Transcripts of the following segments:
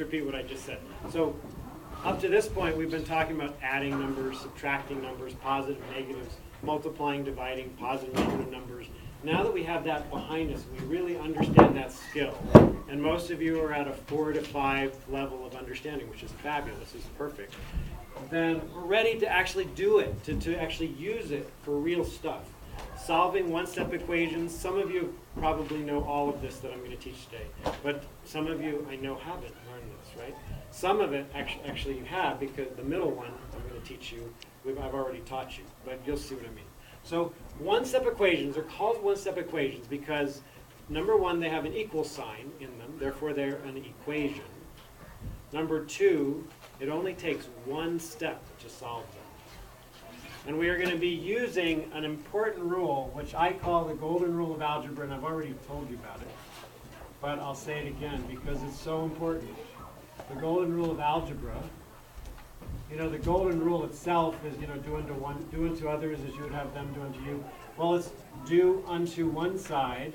repeat what I just said. So up to this point, we've been talking about adding numbers, subtracting numbers, positive, negatives, multiplying, dividing, positive, negative numbers. Now that we have that behind us, we really understand that skill. And most of you are at a 4 to 5 level of understanding, which is fabulous, is perfect. Then we're ready to actually do it, to actually use it for real stuff. Solving one-step equations. Some of you probably know all of this that I'm going to teach today. But some of you, I know, haven't learned this, right? Some of it actually you have, because the middle one I'm going to teach you, I've already taught you. But you'll see what I mean. So one-step equations are called one-step equations because, number one, they have an equal sign in them. Therefore, they're an equation. Number two, it only takes one step to solve them. And we are going to be using an important rule, which I call the golden rule of algebra, and I've already told you about it. But I'll say it again because it's so important. The golden rule of algebra, the golden rule itself is, do unto others as you would have them do unto you. Well, it's do unto one side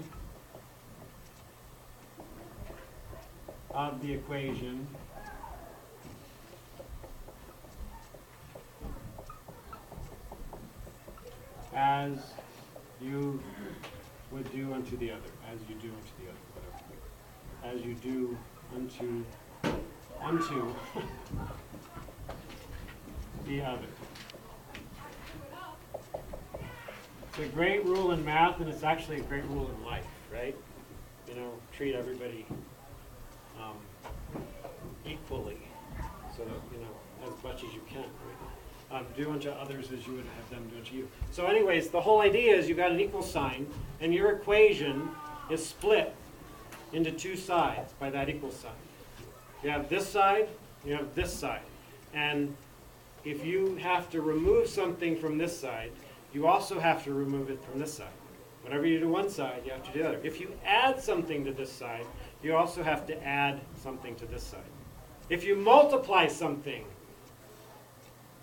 of the equation as you would do unto the other, as you do unto the other, whatever. As you do unto the other. It's a great rule in math, and it's actually a great rule in life, right? Treat everybody equally, so that, as much as you can, right? Do unto others as you would have them do unto you. So anyways, the whole idea is you've got an equal sign, and your equation is split into two sides by that equal sign. You have this side, you have this side. And if you have to remove something from this side, you also have to remove it from this side. Whatever you do one side, you have to do the other. If you add something to this side, you also have to add something to this side. If you multiply something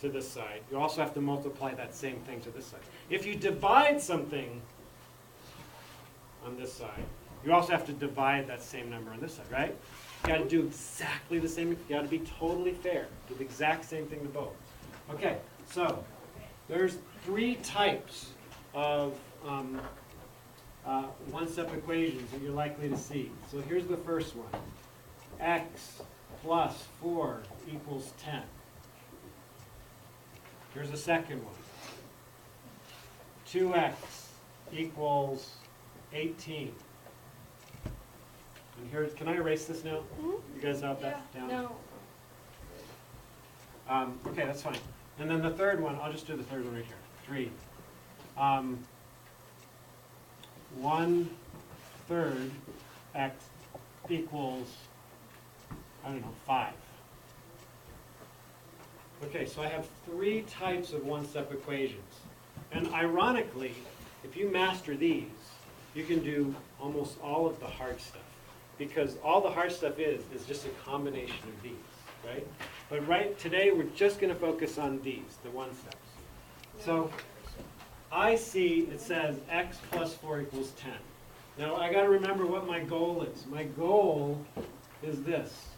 to this side, you also have to multiply that same thing to this side. If you divide something on this side, you also have to divide that same number on this side, right? You got to do exactly the same. You got to be totally fair. Do the exact same thing to both. Okay, so there's 3 types of one-step equations that you're likely to see. So here's the first one. X plus 4 equals 10. Here's the second one. 2x equals 18. And here's, can I erase this now? Mm-hmm. You guys have that down? No. Okay, that's fine. And then the third one, I'll just do the third one right here. 3. 1/3 x equals, 5. Okay, so I have 3 types of one-step equations. And ironically, if you master these, you can do almost all of the hard stuff. Because all the hard stuff is just a combination of these, right? But today we're just going to focus on these, the one-steps. So I see it says x plus 4 equals 10. Now I got to remember what my goal is. My goal is this.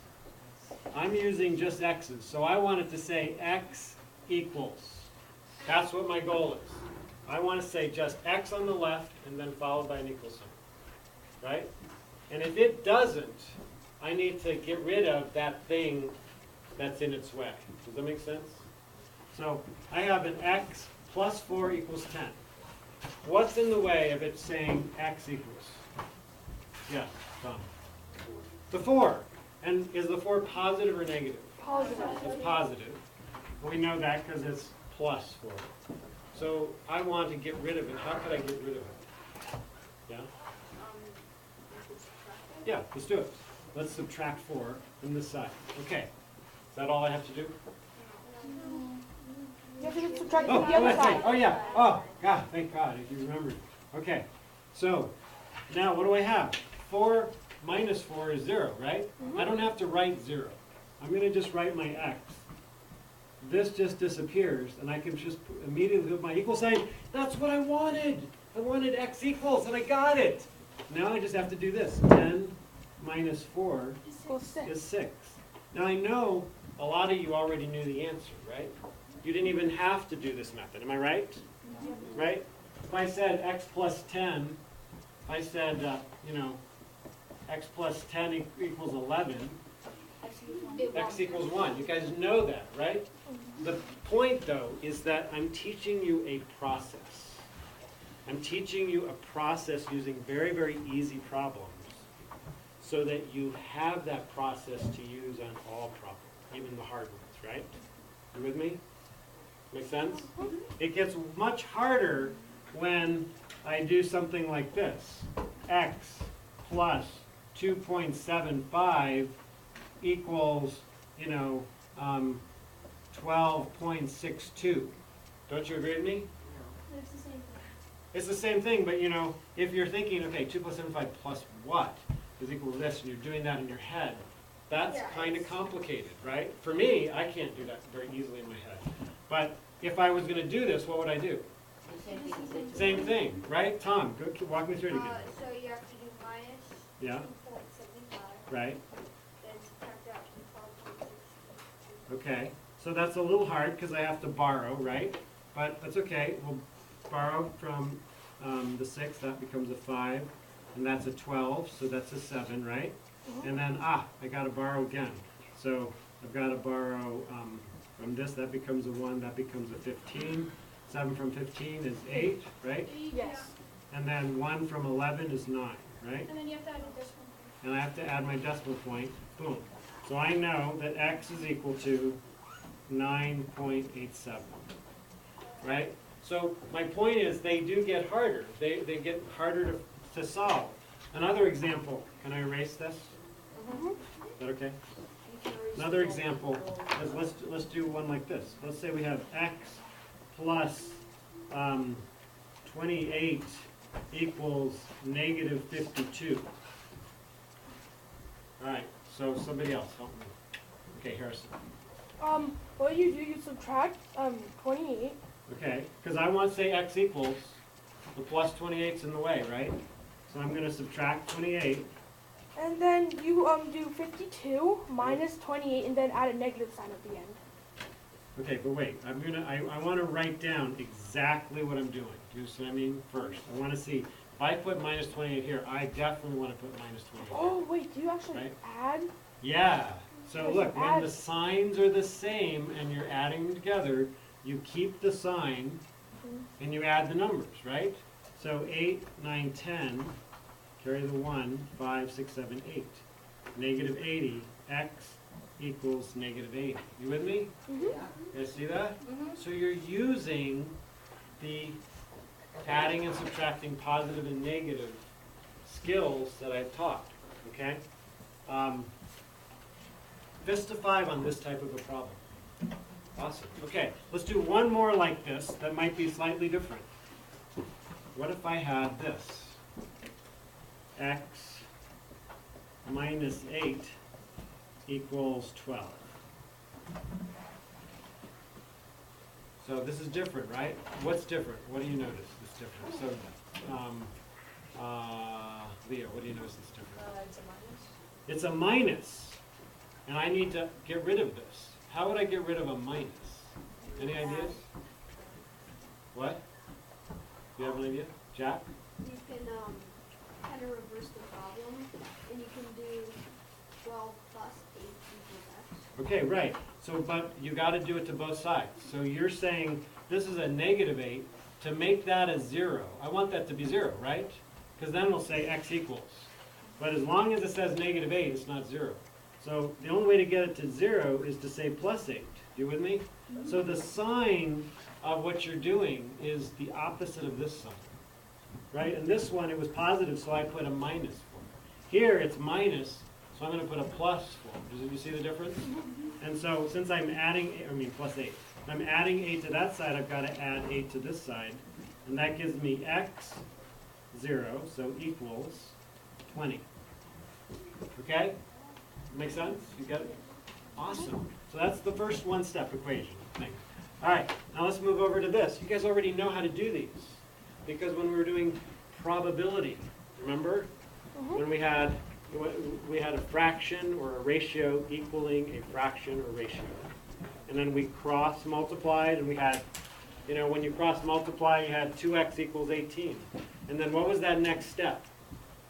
I'm using just x's, so I want it to say x equals. That's what my goal is. I want to say just x on the left and then followed by an equal sign, right? And if it doesn't, I need to get rid of that thing that's in its way. Does that make sense? So I have an x plus 4 equals 10. What's in the way of it saying x equals? Yeah, Tom. The 4. And is the 4 positive or negative? Positive. It's positive. We know that because it's plus 4. So I want to get rid of it. How could I get rid of it? Yeah? Yeah, let's do it. Let's subtract 4 from this side. Okay. Is that all I have to do? You have to subtract Oh, from the other side. oh yeah. Oh, God, thank God if you remembered. Okay. So, now what do I have? 4 minus 4 is 0, right? Mm-hmm. I don't have to write 0. I'm going to just write my x. This just disappears, and I can just immediately put my equal sign. That's what I wanted. I wanted x equals, and I got it. Now I just have to do this. 10 minus 4 Equals 6. is 6. Now I know a lot of you already knew the answer, right? You didn't even have to do this method, am I right? Right? If I said x plus 10, if I said, x plus 10 equals 11, x equals 1. You guys know that, right? The point, though, is that I'm teaching you a process. I'm teaching you a process using very, very easy problems so that you have that process to use on all problems, even the hard ones, right? You with me? Make sense? It gets much harder when I do something like this. X plus 2.75 equals, 12.62. Don't you agree with me? It's the same thing. It's the same thing, but if you're thinking, okay, 2 plus 75 plus what is equal to this, and you're doing that in your head, that's kind of complicated, right? For me, I can't do that very easily in my head. But if I was going to do this, what would I do? Same thing, right? Tom, walk me through it again. So you have to do minus 2.75. Right. Then subtract out from 12.62. Okay. So that's a little hard because I have to borrow, right? But that's okay. We'll borrow from the 6. That becomes a 5. And that's a 12. So that's a 7, right? And then, I got to borrow again. So I've got to borrow from this. That becomes a 1. That becomes a 15. 7 from 15 is 8, right? Yes. And then 1 from 11 is 9, right? And then you have to add a decimal point. And I have to add my decimal point. Boom. So I know that x is equal to 9.87, right? So my point is they do get harder. They get harder to solve. Another example. Can I erase this? Is that okay? Another example is let's do one like this. Let's say we have x plus 28 equals negative 52. All right, so somebody else help me. Okay, Harrison. What you do, you subtract 28. Okay, because I want to say x equals, the plus 28's in the way, right? So I'm going to subtract 28. And then you do 52 minus 28 and then add a negative sign at the end. Okay, but wait, I want to write down exactly what I'm doing. Do you see what I mean? First, I want to see, if I put minus 28 here, I definitely want to put minus 28 here. Oh, wait, do you actually Right? add? Yeah, so Yes, look, when add. the signs are the same and you're adding them together, you keep the sign and you add the numbers, right? So 8, 9, 10, carry the 1, 5, 6, 7, 8. Negative 80, x equals negative 80. You with me? You guys see that? So you're using the adding and subtracting positive and negative skills that I've taught, okay? Fist to 5 on this type of a problem. Awesome. Okay, let's do one more like this that might be slightly different. What if I had this? X minus 8 equals 12. So this is different, right? What's different? What do you notice that's different? So, Leah, what do you notice that's different? It's a minus. It's a minus, and I need to get rid of this. How would I get rid of a minus? Any ideas? What? Do you have an idea? Jack? You can kind of reverse the problem, and you can do 12 plus 8 equals x. Okay, right. So, but you got to do it to both sides. So you're saying this is a negative 8. To make that a 0, I want that to be 0, right? Because then we'll say x equals. But as long as it says negative 8, it's not 0. So the only way to get it to 0 is to say plus 8. You with me? So the sign of what you're doing is the opposite of this sign. Right? And this one, it was positive, so I put a minus for it. Here, it's minus, so I'm going to put a plus for it. Did you see the difference? And so since I'm adding, plus 8. If I'm adding 8 to that side, I've got to add 8 to this side. And that gives me x, 0, so equals 20. Okay? Make sense? You get it? Awesome. So that's the first one-step equation thing. All right, now let's move over to this. You guys already know how to do these. Because when we were doing probability, remember? When we had we had a fraction or a ratio equaling a fraction or ratio. And then we cross multiplied, and we had, when you cross multiply, you had 2x equals 18. And then what was that next step?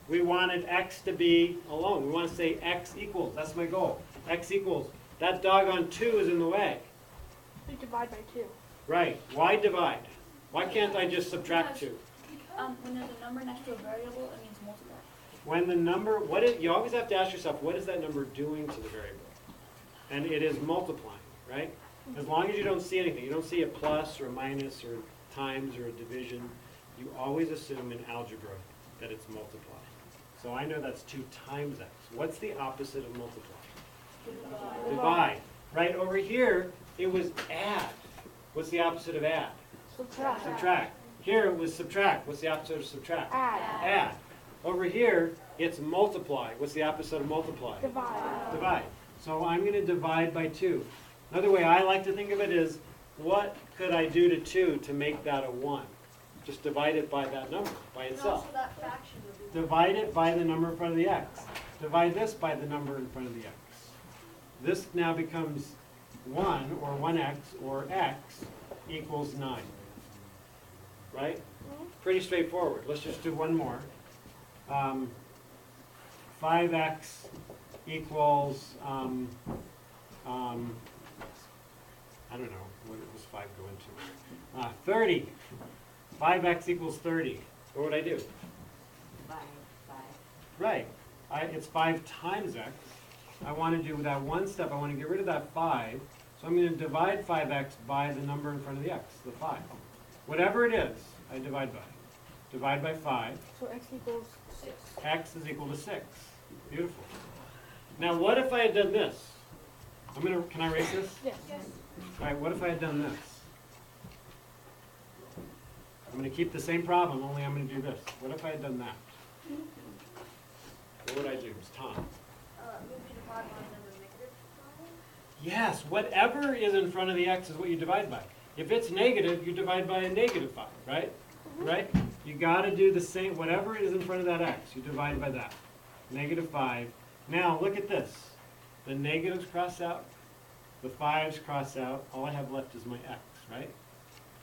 We wanted x to be alone. We want to say x equals. That's my goal. X equals. That doggone 2 is in the way. You divide by 2. Right. Why divide? Why can't I just subtract 2? When there's a number next to a variable, it means multiply. When the number, you always have to ask yourself, what is that number doing to the variable? And it is multiplying, right? As long as you don't see anything, you don't see a plus or a minus or times or a division, you always assume in algebra that it's multiply. So I know that's 2 times x. What's the opposite of multiply? Divide. Right over here, it was add. What's the opposite of add? Subtract. Subtract. Here it was subtract. What's the opposite of subtract? Add. Add. Over here, it's multiply. What's the opposite of multiply? Divide. Divide. So I'm going to divide by 2. Another way I like to think of it is, what could I do to 2 to make that a 1? Just divide it by that number, by And itself. also that fraction would be. Divide it by the number in front of the x. Divide this by the number in front of the x. This now becomes 1, or 1x, or x, equals 9. Right? Pretty straightforward. Let's just do one more. 5x equals, I don't know, what does 5 go into? 30. 5x equals 30. What would I do? 5. Right. It's 5 times x. I want to do that one step. I want to get rid of that 5. So I'm going to divide 5x by the number in front of the x, the 5. Whatever it is, I divide by. Divide by 5. So x equals 6. X is equal to 6. Beautiful. Now what if I had done this? Can I erase this? Yes. All right, what if I had done this? I'm going to keep the same problem, only I'm going to do this. What if I had done that? What would I do? It's Tom. Maybe divide by number negative 5? Yes, whatever is in front of the x is what you divide by. If it's negative, you divide by a negative 5, right? Right? You got to do the same. Whatever is in front of that x, you divide by that. Negative 5. Now, look at this. The negatives cross out. The 5s cross out. All I have left is my x, right?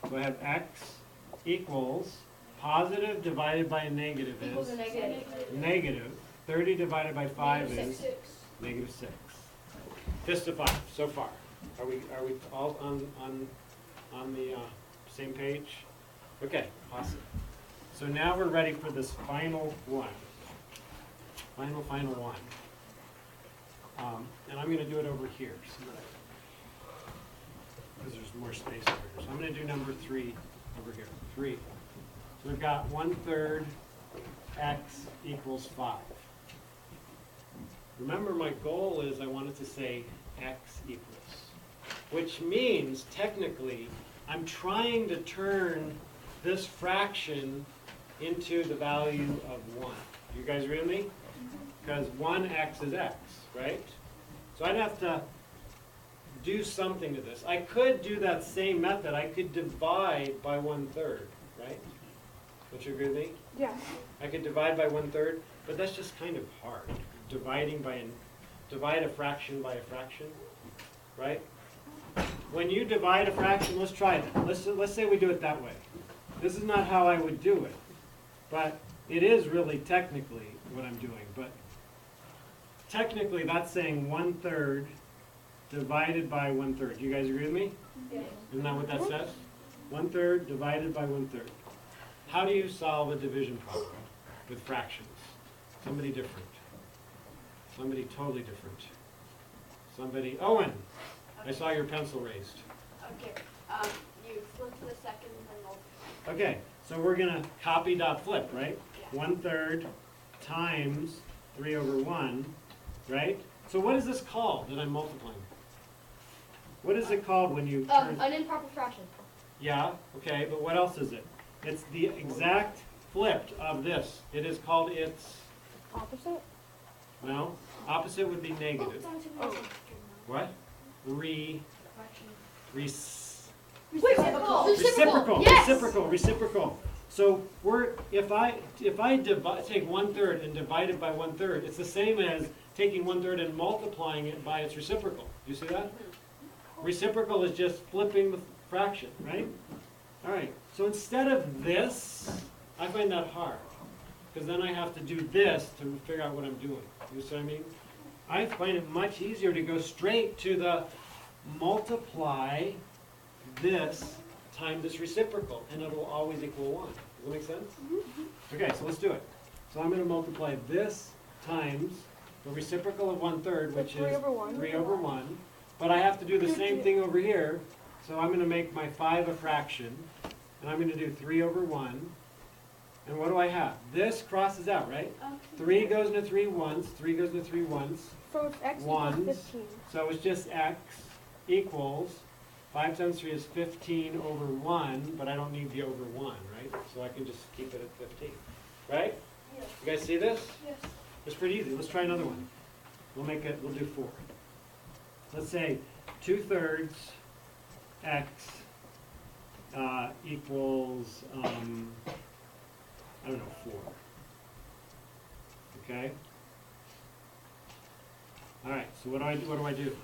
So I have x equals positive divided by a negative Equals is a negative. negative. 30 divided by 5 is 6. negative 6. Fist of 5 so far. Are we all on the same page? Okay, awesome. So now we're ready for this final one. Final one. And I'm going to do it over here because there's more space over here. So I'm going to do number 3 over here. 3. So we've got 1/3 x equals 5. Remember, my goal is I wanted to say x equals, which means technically I'm trying to turn this fraction into the value of 1. You guys read me? Because 1x is x, right? So I'd have to do something to this. I could do that same method. I could divide by 1/3, right? Don't you agree with me? Yeah. I could divide by 1/3, but that's just kind of hard. Divide a fraction by a fraction, right? When you divide a fraction, let's try that. Let's say we do it that way. This is not how I would do it, but it is really technically what I'm doing. But technically, that's saying 1/3 divided by 1/3. You guys agree with me? Yes. Isn't that what that says? 1/3 divided by 1/3. How do you solve a division problem with fractions? Somebody different. Somebody totally different. Somebody, Owen, I saw your pencil raised. Okay. You flip to the second and multiply. Okay, so we're gonna copy dot flip, right? Yeah. 1/3 times 3/1, right? So what is this called that I'm multiplying? What is it called when you turn? An improper fraction. Yeah, okay, but what else is it? It's the exact flipped of this. It is called its, Opposite? no, opposite would be negative. Oh. What? Fraction. Reciprocal. Reciprocal. Reciprocal. Yes. Reciprocal. Reciprocal. So if I take 1/3 and divide it by 1/3, it's the same as taking 1/3 and multiplying it by its reciprocal. Do you see that? Reciprocal is just flipping the fraction, right? All right, so instead of this, I find that hard, because then I have to do this to figure out what I'm doing. You see what I mean? I find it much easier to go straight to the multiply this times this reciprocal, and it will always equal 1. Does that make sense? Okay, so let's do it. So I'm going to multiply this times the reciprocal of 1/3, which So is 3/1. 3/1. But I have to do the same thing over here. So I'm going to make my 5 a fraction, and I'm going to do 3/1. And what do I have? This crosses out, right? 3 goes into 3 once, 3 goes into 3 once. So it's x Ones. equals 15. So it's just x equals 5 times 3 is 15/1, but I don't need the over 1, right? So I can just keep it at 15, right? Yes. You guys see this? Yes. It's pretty easy. Let's try another one. We'll do 4. Let's say 2/3 x equals, I don't know, 4. Okay? All right, so what do I do?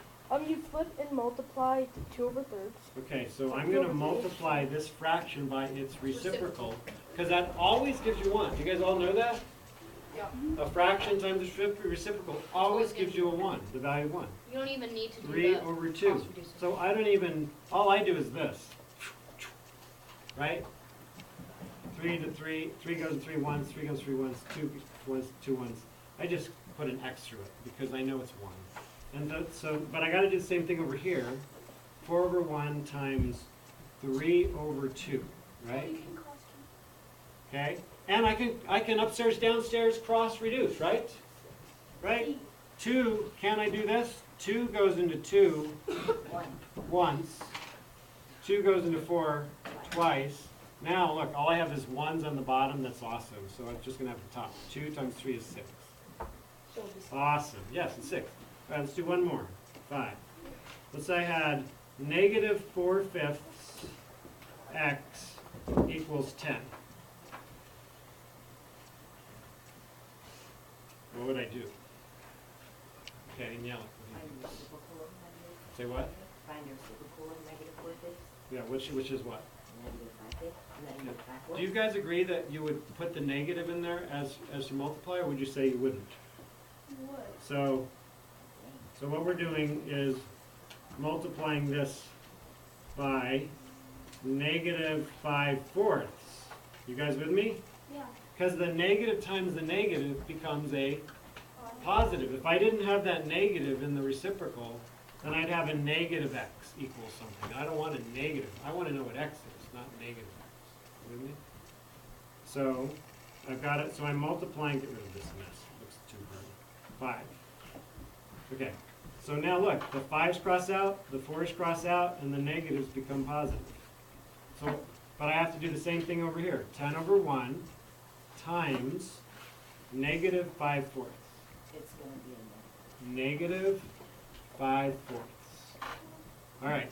You flip and multiply the 2/3. Okay, so I'm going to multiply this fraction by its reciprocal, because that always gives you 1. Do you guys all know that? Yeah. A fraction times the reciprocal always gives you a 1, the value of 1. You don't even need to do 3/2. cost reducer. So I don't even, all I do is this, right? 3 to 3, 3 goes in 3 once, 3 goes 3 once, 2 once, 2 once. I just put an X through it because I know it's 1. And but I got to do the same thing over here. 4/1 times 3/2, right? Okay, and I can upstairs, downstairs, cross reduce, right? Right? 2, can I do this? 2 goes into 2 once. 2 goes into 4 twice. Now look, all I have is 1s on the bottom. That's awesome. So I'm just gonna have the top. 2 times 3 is 6. Awesome. Yes, it's 6. All right, let's do one more. 5. Let's say I had -4/5 x equals 10. What would I do? Okay, and yell it. Say what? Find your reciprocal of -4/5. Yeah, which is what? -5/5, and then you look backwards. Do you guys agree that you would put the negative in there as your multiplier, or would you say you wouldn't? Would. So what we're doing is multiplying this by -5/4. You guys with me? Yeah. Because the negative times the negative becomes a positive. If I didn't have that negative in the reciprocal, then I'd have a negative x equals something. I don't want a negative. I want to know what x is, not negative x. With me? So I've got it. So I'm multiplying. Get rid of this mess. It looks too hard. 5. Okay. So now look, the 5's cross out, the 4's cross out, and the negatives become positive. So, but I have to do the same thing over here. 10/1 times -5/4. It's going to be a -5/4. All right.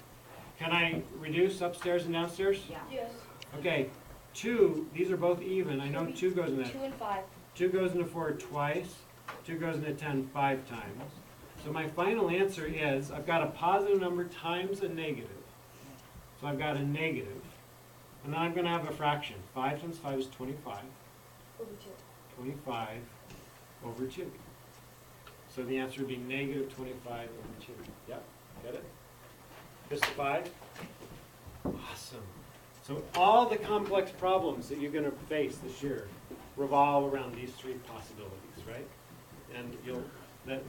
Can I reduce upstairs and downstairs? Yeah. Yes. Okay. 2, these are both even. I know 2 goes in that. 2 and 5. 2 goes into 4 twice. 2 goes into 10 5 times. So my final answer is I've got a positive number times a negative. So I've got a negative. And then I'm going to have a fraction. 5 times 5 is 25. Over 25 over 2. So the answer would be -25 over 2. Yep, get it? Just 5? Awesome. So all the complex problems that you're going to face this year revolve around these 3 possibilities, right? And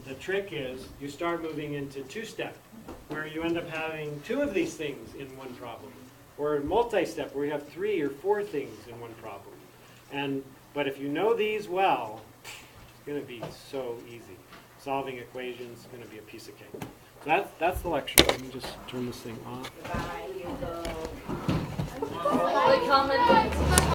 the trick is you start moving into 2-step, where you end up having 2 of these things in one problem, or multi-step, where you have 3 or 4 things in one problem. But if you know these well, it's going to be so easy. Solving equations is going to be a piece of cake. So that's the lecture. Let me just turn this thing off. Goodbye, here you go. Like, comment.